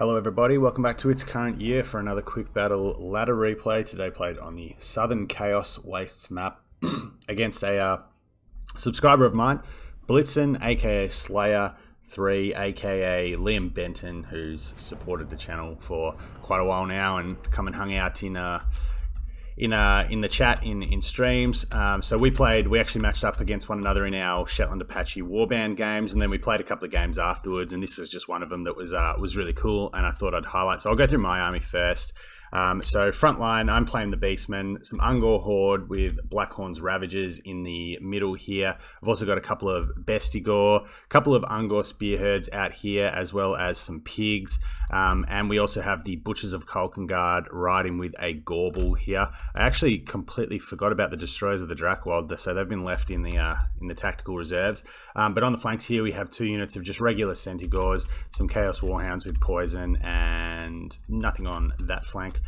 Hello everybody, welcome back to Its Current Year for another quick battle ladder replay. Today played on the Southern Chaos Wastes map against a subscriber of mine, Blitzen aka Slayer3 aka Liam Benton, who's supported the channel for quite a while now and come and hung out in the chat in streams. So we actually matched up against one another in our Shetland Apache Warband games, and then we played a couple of games afterwards, and this was just one of them that was really cool, and I thought I'd highlight. So I'll go through my army first. So front line, I'm playing the Beastmen, some Ungor Horde with Blackhorn's Ravagers in the middle here. I've also got a couple of Bestigor, a couple of Ungor Spearherds out here, as well as some pigs. And we also have the Butchers of Kalkengard riding with a Gorble here. I actually completely forgot about the Destroyers of the Drakwold, so they've been left in the tactical reserves. But on the flanks here, we have two units of just regular Centigors, some Chaos Warhounds with poison, and nothing on that flank.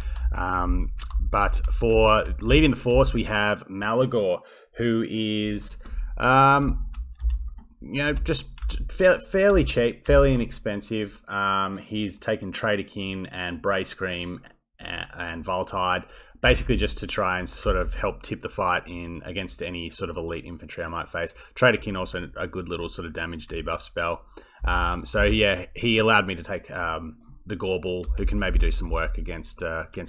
But for leading the force, we have Malagor, who is, just fairly cheap, fairly inexpensive. He's taken Trader King and Bray Scream and Voltide, basically just to try and sort of help tip the fight in against any sort of elite infantry I might face. Trader King also a good little sort of damage debuff spell. So yeah, he allowed me to take the Gorble, who can maybe do some work against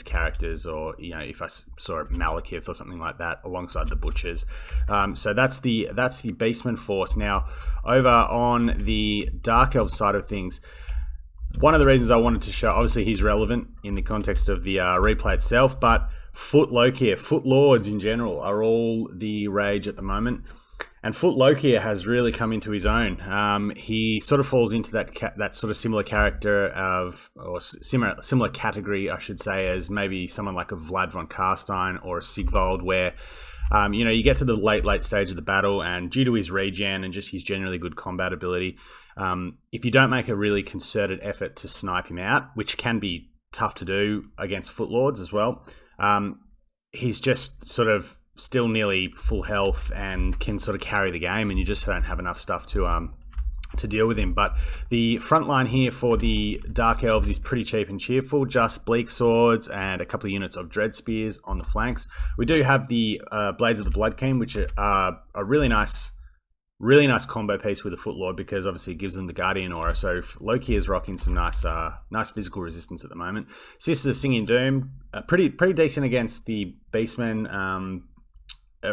characters, or if I saw Malekith or something like that alongside the Butchers. So that's the Beastman force. Now over on the Dark Elf side of things, one of the reasons I wanted to show, obviously he's relevant in the context of the replay itself, but Foot Lokhir, Foot Lords in general are all the rage at the moment. And Foot Lokhir has really come into his own. He sort of falls into that sort of similar character or similar category, I should say, as maybe someone like a Vlad von Carstein or a Sigvald, where you get to the late stage of the battle, and due to his regen and just his generally good combat ability, if you don't make a really concerted effort to snipe him out, which can be tough to do against Foot Lords as well, he's just sort of still nearly full health and can sort of carry the game, and you just don't have enough stuff to deal with him. But the front line here for the Dark Elves is pretty cheap and cheerful, just Bleak Swords and a couple of units of Dread Spears on the flanks. We do have the Blades of the Blood King, which are a really nice combo piece with the Foot Lord, because obviously it gives them the Guardian Aura. So Loki is rocking some nice physical resistance at the moment. Sisters of Singing Doom, pretty decent against the Beastmen.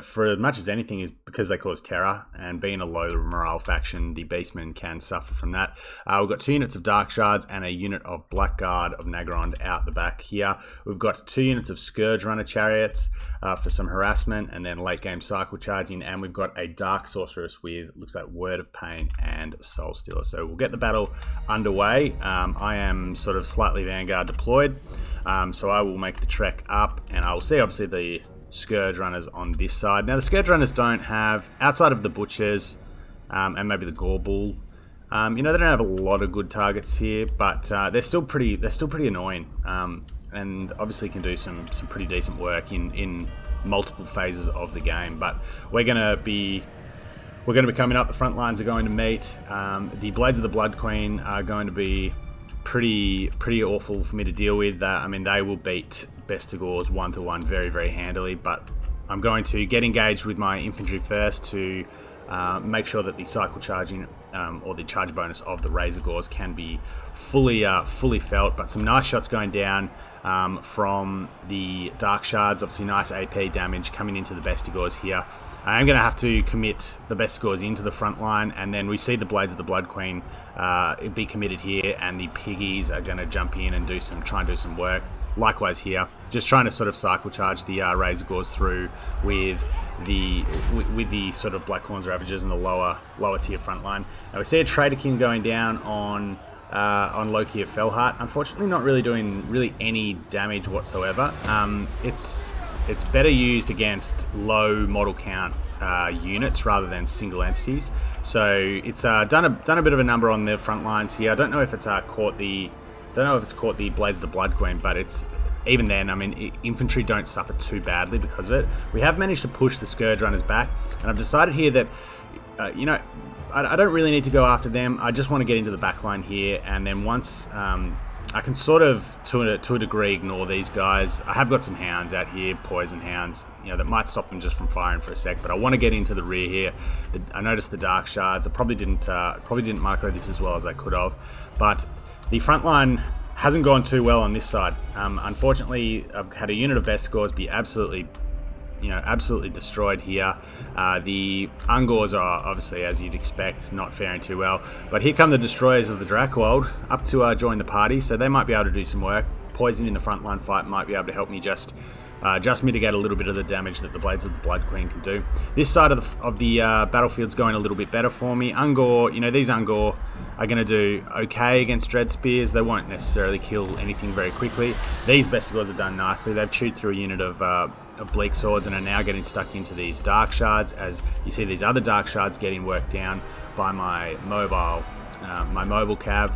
For as much as anything, is because they cause terror, and being a low morale faction, the Beastmen can suffer from that. We've got two units of Dark Shards and a unit of Blackguard of Nagrond out the back here. We've got two units of Scourge Runner Chariots for some harassment and then late game cycle charging, and we've got a Dark Sorceress with, looks like, Word of Pain and Soul Stealer. So we'll get the battle underway. I am sort of slightly Vanguard deployed, so I will make the trek up, and I will see obviously the Scourge Runners on this side. Now the Scourge Runners don't have, outside of the Butchers and maybe the Gorble, they don't have a lot of good targets here, but they're still pretty annoying, and obviously can do some pretty decent work in multiple phases of the game. But we're gonna be coming up. The front lines are going to meet. The Blades of the Blood Queen are going to be pretty awful for me to deal with. They will beat Bestigors 1-to-1 very, very handily, but I'm going to get engaged with my infantry first to make sure that the cycle charging or the charge bonus of the Razor Gores can be fully felt. But some nice shots going down from the Dark Shards. Obviously nice AP damage coming into the Bestigors here. I'm going to have to commit the Bestigors into the front line, and then we see the Blades of the Blood Queen be committed here, and the Piggies are going to jump in and try and do some work. Likewise here, just trying to sort of cycle charge the Razor Gores through with the sort of Blackhorn's Ravagers in the lower tier front line. Now we see a Trader King going down on Lokhir Fellheart. Unfortunately, not really doing any damage whatsoever. It's better used against low model count units rather than single entities. So it's done a bit of a number on the front lines here. I don't know if it's caught the Blades of the Blood Queen, but it's even then. Infantry don't suffer too badly because of it. We have managed to push the Scourge Runners back, and I've decided here that I don't really need to go after them. I just want to get into the back line here, and then once I can sort of, to a degree, ignore these guys. I have got some hounds out here, poison hounds, that might stop them just from firing for a sec. But I want to get into the rear here. I noticed the dark shards. I probably didn't micro this as well as I could have, but the front line hasn't gone too well on this side. Unfortunately, I've had a unit of best scores be absolutely destroyed here. The Ungors are obviously, as you'd expect, not faring too well. But here come the destroyers of the Drakwold up to join the party, so they might be able to do some work. Poison in the frontline fight might be able to help me just mitigate a little bit of the damage that the Blades of the Blood Queen can do. This side of the battlefield's going a little bit better for me. Ungor, these Ungor are going to do okay against Dread Spears. They won't necessarily kill anything very quickly. These Bestigors have done nicely. They've chewed through a unit of Bleak Swords and are now getting stuck into these Dark Shards, as you see these other Dark Shards getting worked down by my mobile cav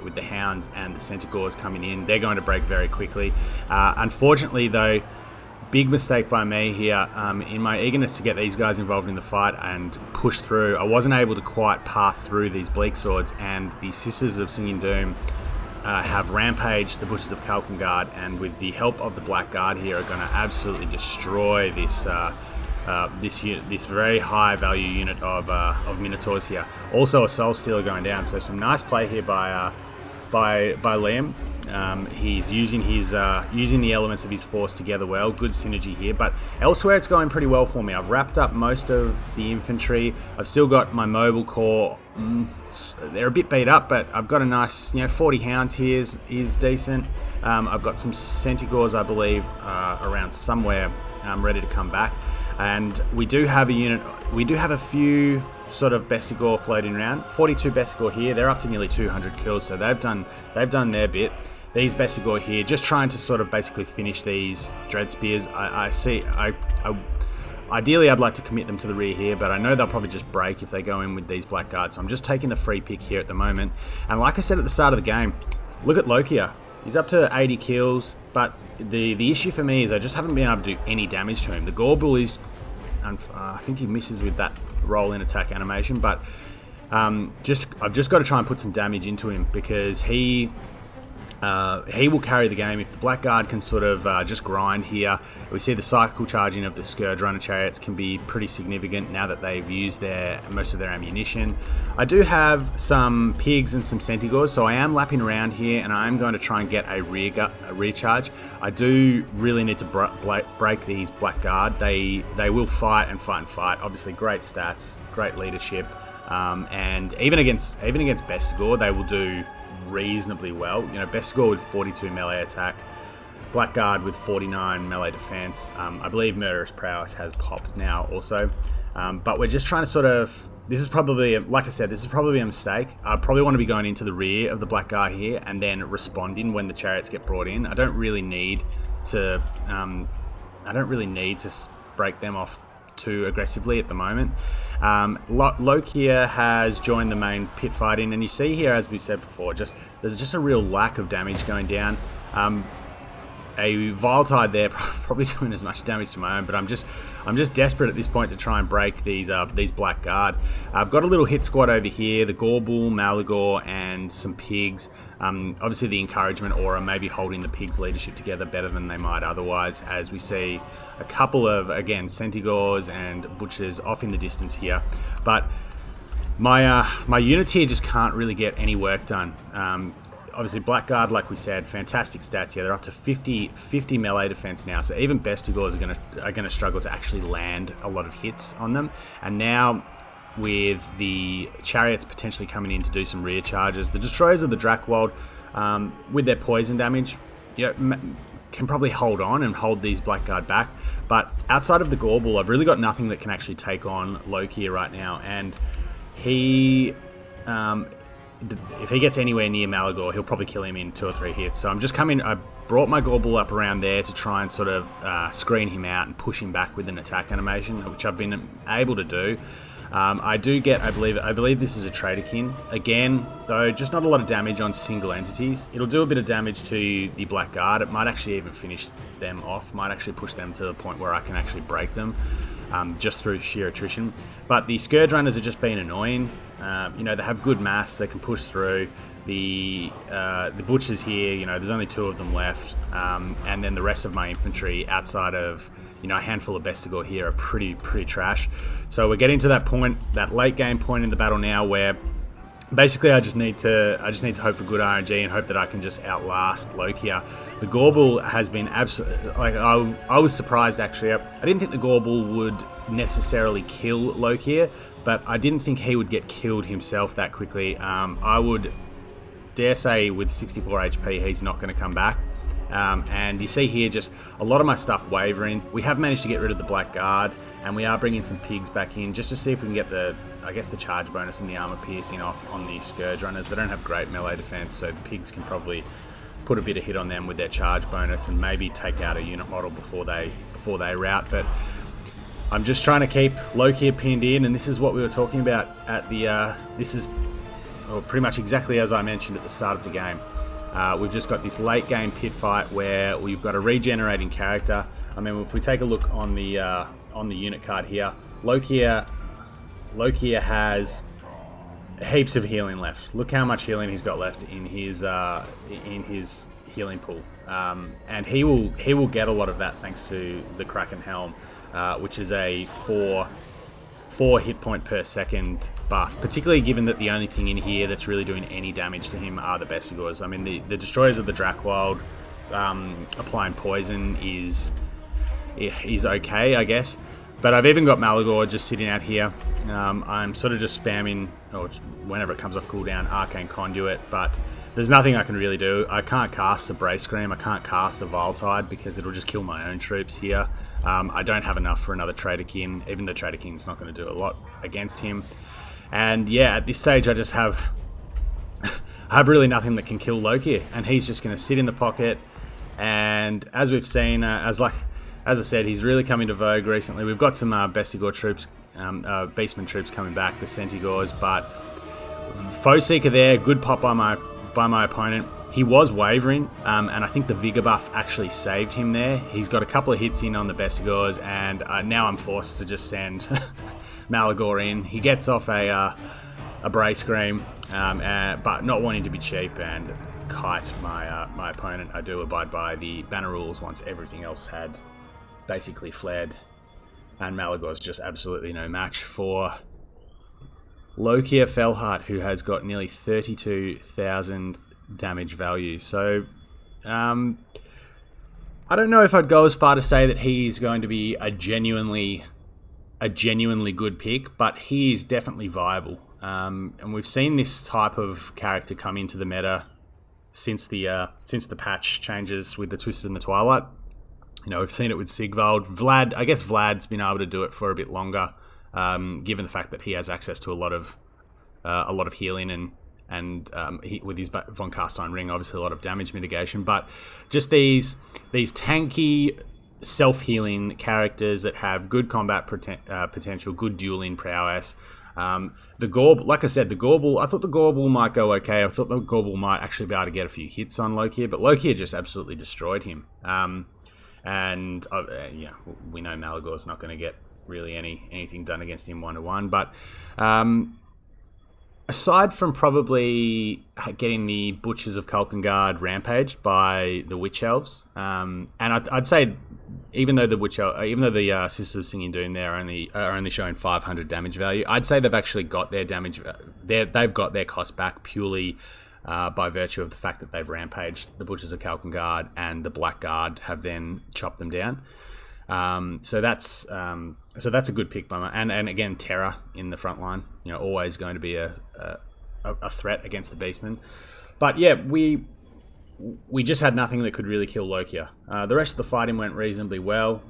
with the Hounds and the Centaurs coming in. They're going to break very quickly. Unfortunately, though, big mistake by me here. In my eagerness to get these guys involved in the fight and push through, I wasn't able to quite path through these Bleak Swords, and the Sisters of Singing Doom have rampaged the Butchers of Kalkengard, and with the help of the Black Guard here, are going to absolutely destroy this this very high value unit of Minotaurs here. Also a Soul Stealer going down, so some nice play here by Liam. He's using the elements of his force together well. Good synergy here, but elsewhere it's going pretty well for me. I've wrapped up most of the infantry. I've still got my mobile corps. They're a bit beat up, but I've got a nice 40 hounds here is decent. I've got some Centaurs, I believe, around somewhere, ready to come back. And we do have a few sort of Bestigor floating around. 42 Bestigor here. They're up to nearly 200 kills, so they've done their bit. These Bestigor here, just trying to sort of basically finish these Dread Spears. Ideally, I'd like to commit them to the rear here, but I know they'll probably just break if they go in with these Black Guards. So I'm just taking the free pick here at the moment. And like I said at the start of the game, look at Lokhir. He's up to 80 kills, but the issue for me is I just haven't been able to do any damage to him. The Gorbull is, I think he misses with that roll in attack animation, but I've just got to try and put some damage into him, because he will carry the game if the Black Guard can sort of just grind here. We see the cycle charging of the Scourge Runner chariots can be pretty significant now that they've used most of their ammunition. I do have some pigs and some Centaurs, so I am lapping around here, and I am going to try and get a rear charge. I do really need to break these Black Guard. They will fight and fight and fight. Obviously, great stats, great leadership, and even against Bestigor, they will do reasonably well. Bestigor with 42 melee attack, Black Guard with 49 melee defense. I believe Murderous Prowess has popped now also, but we're just trying to sort of, this is probably a mistake. I probably want to be going into the rear of the Black Guard here and then responding when the chariots get brought in. I don't really need to break them off too aggressively at the moment. Lokhir has joined the main pit fighting, and you see here, as we said before, there's just a real lack of damage going down. A Viletide there probably doing as much damage to my own, but I'm just desperate at this point to try and break these Black Guard. I've got a little hit squad over here, the Gorbull, Malagor, and some pigs. Obviously the encouragement aura maybe holding the pigs' leadership together better than they might otherwise, as we see a couple of, again, Centaurs and Butchers off in the distance here. But my units here just can't really get any work done. Obviously, Black Guard, like we said, fantastic stats here. They're up to 50 melee defense now, so even Bestigors are gonna struggle to actually land a lot of hits on them. And now, with the chariots potentially coming in to do some rear charges, the destroyers of the Drakwold, with their poison damage, can probably hold on and hold these Black Guard back. But outside of the Gorbull, I've really got nothing that can actually take on Lokhir right now, and he. If he gets anywhere near Malagor, he'll probably kill him in 2 or 3 hits. So I'm just I brought my Gorbull up around there to try and sort of screen him out and push him back with an attack animation, which I've been able to do. I do get, I believe this is a Traderkin. Again, though, just not a lot of damage on single entities. It'll do a bit of damage to the Black Guard. It might actually even finish them off, might actually push them to the point where I can actually break them just through sheer attrition. But the Scourge Runners have just been annoying. They have good mass, they can push through. the butchers here, there's only 2 of them left, and then the rest of my infantry outside of a handful of Bestigor here are pretty trash. So we're getting to that point, that late game point in the battle now, where basically I just need to hope for good RNG and hope that I can just outlast Lokhir. The Gorble has been absolutely, like, I was surprised actually. I didn't think the Gorble would necessarily kill Lokhir, but I didn't think he would get killed himself that quickly. I would dare say with 64 HP he's not going to come back. And you see here just a lot of my stuff wavering. We have managed to get rid of the Black Guard, and we are bringing some pigs back in just to see if we can get the charge bonus and the armor piercing off on the Scourge Runners. They don't have great melee defense, so the pigs can probably put a bit of hit on them with their charge bonus and maybe take out a unit model before they rout. But I'm just trying to keep Lokhir pinned in, and this is what we were talking about at the this is pretty much exactly as I mentioned at the start of the game. We've just got this late game pit fight where we've got a regenerating character. I mean, if we take a look on the unit card here, Lokhir has heaps of healing left. Look how much healing he's got left in his healing pool, and he will get a lot of that thanks to the Kraken Helm, which is a 4 hit point per second buff, particularly given that the only thing in here that's really doing any damage to him are the Bestigors. I mean, the Destroyers of the Drakwild applying poison is okay, I guess. But I've even got Malagor just sitting out here. I'm sort of just spamming, or whenever it comes off cooldown, Arcane Conduit, but there's nothing I can really do. I can't cast a Brace Scream, I can't cast a Viltide because it'll just kill my own troops here. I don't have enough for another Trader King. Even the Trader King's not going to do a lot against him. And yeah, at this stage I just have I have really nothing that can kill Lokhir, and he's just going to sit in the pocket. And as we've seen, as I said, he's really come into vogue recently. We've got some Bestigor troops, Beastmen troops coming back, the Centigors, but Foe Seeker there, good pop by my opponent. He was wavering, and I think the Vigor buff actually saved him there. He's got a couple of hits in on the Bestigors, and now I'm forced to just send Malagor in. He gets off a Brace Scream, but not wanting to be cheap and kite my opponent. I do abide by the banner rules once everything else had basically fled, and Malagor's just absolutely no match for Lokhir Fellheart, who has got nearly 32,000 damage value. So I don't know if I'd go as far to say that he's going to be a genuinely good pick, but he is definitely viable. And we've seen this type of character come into the meta since the patch changes with the Twisted and the Twilight. We've seen it with Sigvald. Vlad, I guess Vlad's been able to do it for a bit longer, given the fact that he has access to a lot of healing and with his Von Carstein ring, obviously a lot of damage mitigation. But just these tanky self-healing characters that have good combat potential, good dueling prowess. The Gorble, like I said, the Gorble, I thought the Gorble might go okay. I thought the Gorble might actually be able to get a few hits on Lokhir, but Lokhir just absolutely destroyed him. And we know Malagor's not going to get really anything done against him 1-to-1. But aside from probably getting the Butchers of Kalkengard rampaged by the Witch Elves, and I'd say even though the Sisters of Singing Doom there are only showing 500 damage value, I'd say they've actually got their damage. They've got their cost back purely by virtue of the fact that they've rampaged the Butchers of Kalkengard, and the Black Guard have then chopped them down. So that's a good pick by and again, Terra in the front line, always going to be a threat against the Beastmen. But yeah, we just had nothing that could really kill Lokhir. The rest of the fighting went reasonably well.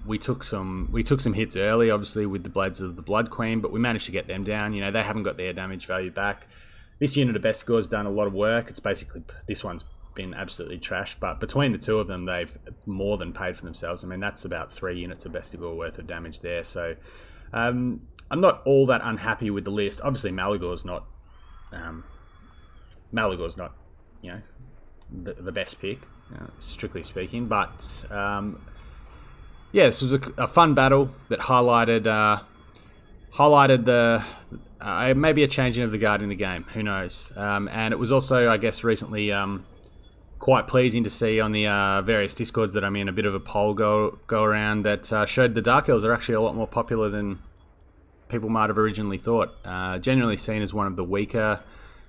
We took some hits early, obviously with the Blades of the Blood Queen, but we managed to get them down. They haven't got their damage value back. This unit of Bestigor has done a lot of work. It's basically, this one's been absolutely trashed, but between the two of them, they've more than paid for themselves. I mean, that's about 3 units of Bestigor worth of damage there. So I'm not all that unhappy with the list. Obviously, Malagor's not the best pick, strictly speaking. But this was a fun battle that highlighted highlighted the maybe a changing of the guard in the game. Who knows? And it was also, I guess, recently quite pleasing to see on the various Discords that I'm in a bit of a poll go around that showed the Dark Elves are actually a lot more popular than people might have originally thought. Generally seen as one of the weaker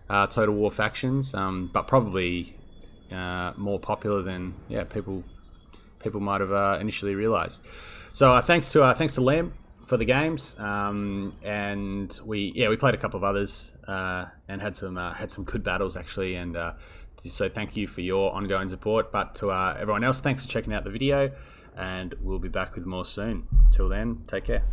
Total War factions, but probably more popular than people might have initially realised. So thanks to Liam for the games, and we played a couple of others and had some good battles actually, and so thank you for your ongoing support. But to everyone else, thanks for checking out the video, and we'll be back with more soon. Till then, take care.